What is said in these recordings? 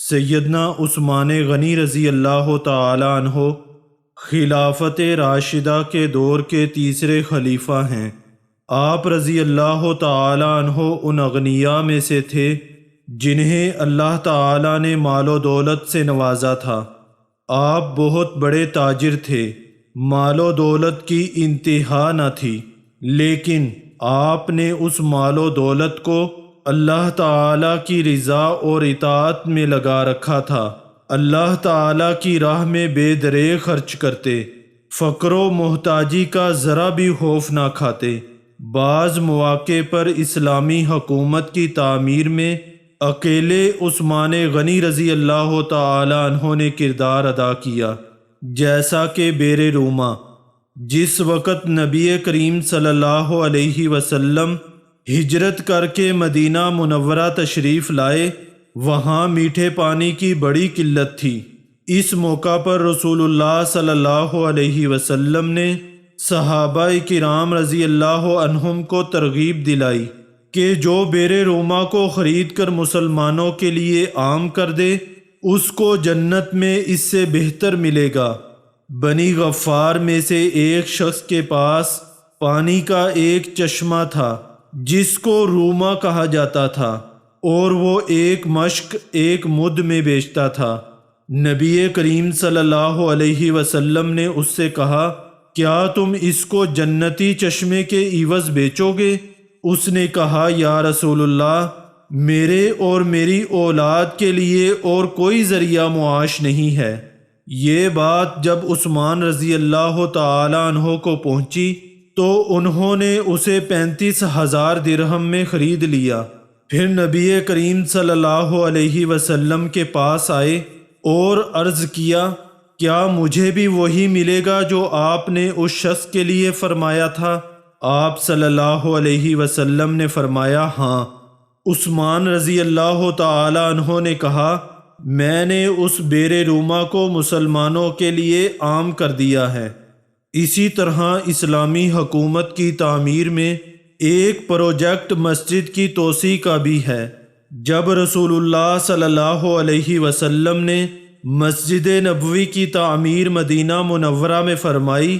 سیدنا عثمان غنی رضی اللہ تعالی عنہ خلافت راشدہ کے دور کے تیسرے خلیفہ ہیں۔ آپ رضی اللہ تعالی عنہ ان اغنیاء میں سے تھے جنہیں اللہ تعالی نے مال و دولت سے نوازا تھا۔ آپ بہت بڑے تاجر تھے، مال و دولت کی انتہا نہ تھی، لیکن آپ نے اس مال و دولت کو اللہ تعالی کی رضا اور اطاعت میں لگا رکھا تھا۔ اللہ تعالی کی راہ میں بے دریغ خرچ کرتے، فقر و محتاجی کا ذرا بھی خوف نہ کھاتے۔ بعض مواقع پر اسلامی حکومت کی تعمیر میں اکیلے عثمان غنی رضی اللہ تعالی عنہ نے کردار ادا کیا، جیسا کہ بیر روما، جس وقت نبی کریم صلی اللہ علیہ وسلم ہجرت کر کے مدینہ منورہ تشریف لائے، وہاں میٹھے پانی کی بڑی قلت تھی۔ اس موقع پر رسول اللہ صلی اللہ علیہ وسلم نے صحابہ کرام رضی اللہ عنہم کو ترغیب دلائی کہ جو بیر روما کو خرید کر مسلمانوں کے لیے عام کر دے، اس کو جنت میں اس سے بہتر ملے گا۔ بنی غفار میں سے ایک شخص کے پاس پانی کا ایک چشمہ تھا جس کو روما کہا جاتا تھا، اور وہ ایک مشق ایک مد میں بیچتا تھا۔ نبی کریم صلی اللہ علیہ وسلم نے اس سے کہا، کیا تم اس کو جنتی چشمے کے عوض بیچو گے؟ اس نے کہا، یا رسول اللہ، میرے اور میری اولاد کے لیے اور کوئی ذریعہ معاش نہیں ہے۔ یہ بات جب عثمان رضی اللہ تعالی عنہ کو پہنچی تو انہوں نے اسے 35,000 درہم میں خرید لیا۔ پھر نبی کریم صلی اللہ علیہ وسلم کے پاس آئے اور عرض کیا، کیا مجھے بھی وہی ملے گا جو آپ نے اس شخص کے لیے فرمایا تھا؟ آپ صلی اللہ علیہ وسلم نے فرمایا، ہاں۔ عثمان رضی اللہ تعالی عنہ نے کہا، میں نے اس بیر روما کو مسلمانوں کے لیے عام کر دیا ہے۔ اسی طرح اسلامی حکومت کی تعمیر میں ایک پروجیکٹ مسجد کی توسیع کا بھی ہے۔ جب رسول اللہ صلی اللہ علیہ وسلم نے مسجد نبوی کی تعمیر مدینہ منورہ میں فرمائی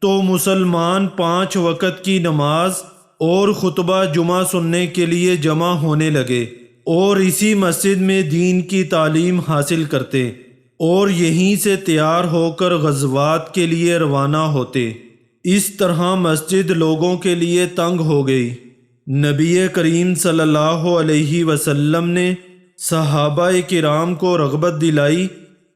تو مسلمان 5 وقت کی نماز اور خطبہ جمعہ سننے کے لیے جمع ہونے لگے اور اسی مسجد میں دین کی تعلیم حاصل کرتے اور یہیں سے تیار ہو کر غزوات کے لیے روانہ ہوتے۔ اس طرح مسجد لوگوں کے لیے تنگ ہو گئی۔ نبی کریم صلی اللہ علیہ وسلم نے صحابہ کرام کو رغبت دلائی۔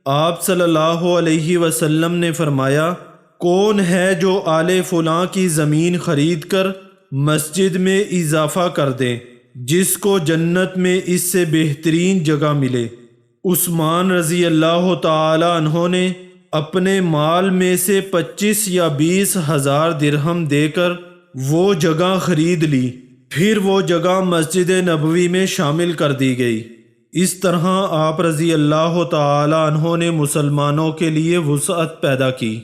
آپ صلی اللہ علیہ وسلم نے فرمایا، کون ہے جو آل فلاں کی زمین خرید کر مسجد میں اضافہ کر دے جس کو جنت میں اس سے بہترین جگہ ملے؟ عثمان رضی اللہ تعالی عنہ نے اپنے مال میں سے 25 یا 20 ہزار درہم دے کر وہ جگہ خرید لی، پھر وہ جگہ مسجد نبوی میں شامل کر دی گئی۔ اس طرح آپ رضی اللہ تعالی عنہ نے مسلمانوں کے لیے وسعت پیدا کی۔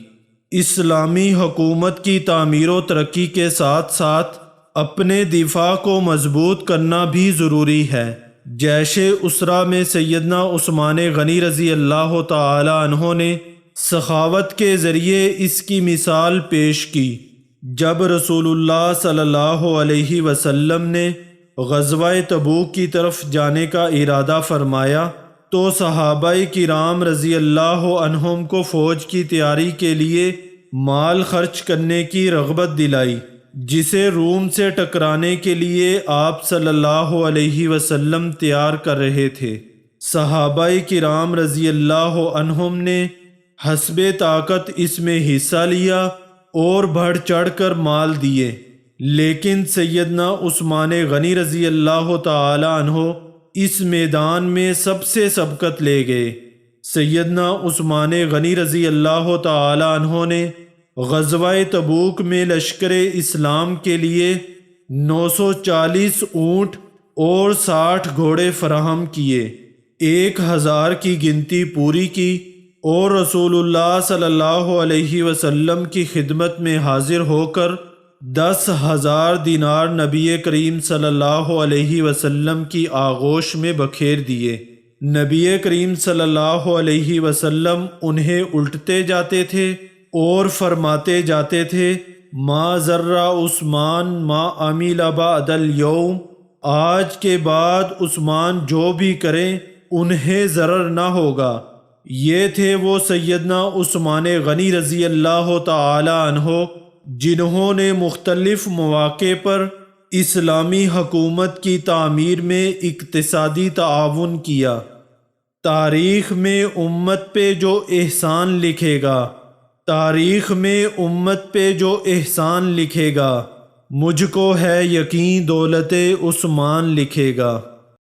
اسلامی حکومت کی تعمیر و ترقی کے ساتھ ساتھ اپنے دفاع کو مضبوط کرنا بھی ضروری ہے۔ جیش اسرا میں سیدنا عثمان غنی رضی اللہ تعالی عنہ نے سخاوت کے ذریعے اس کی مثال پیش کی۔ جب رسول اللہ صلی اللہ علیہ وسلم نے غزوہ تبوک کی طرف جانے کا ارادہ فرمایا تو صحابہ کرام رضی اللہ عنہم کو فوج کی تیاری کے لیے مال خرچ کرنے کی رغبت دلائی، جسے روم سے ٹکرانے کے لیے آپ صلی اللہ علیہ وسلم تیار کر رہے تھے۔ صحابہ کرام رضی اللہ عنہم نے حسب طاقت اس میں حصہ لیا اور بڑھ چڑھ کر مال دیے، لیکن سیدنا عثمان غنی رضی اللہ تعالی عنہ اس میدان میں سب سے سبقت لے گئے۔ سیدنا عثمان غنی رضی اللہ تعالی عنہ نے غزوہ تبوک میں لشکر اسلام کے لیے 940 اونٹ اور 60 گھوڑے فراہم کیے، 1000 کی گنتی پوری کی اور رسول اللہ صلی اللہ علیہ وسلم کی خدمت میں حاضر ہو کر 10,000 دینار نبی کریم صلی اللہ علیہ وسلم کی آغوش میں بکھیر دیے۔ نبی کریم صلی اللہ علیہ وسلم انہیں الٹتے جاتے تھے اور فرماتے جاتے تھے ما ذرہ عثمان ما عمل بعد اليوم، آج کے بعد عثمان جو بھی کریں انہیں ضرر نہ ہوگا۔ یہ تھے وہ سیدنا عثمان غنی رضی اللہ تعالی عنہ جنہوں نے مختلف مواقع پر اسلامی حکومت کی تعمیر میں اقتصادی تعاون کیا۔ تاریخ میں امت پہ جو احسان لکھے گا، تاریخ میں امت پہ جو احسان لکھے گا، مجھ کو ہے یقین دولت عثمان لکھے گا۔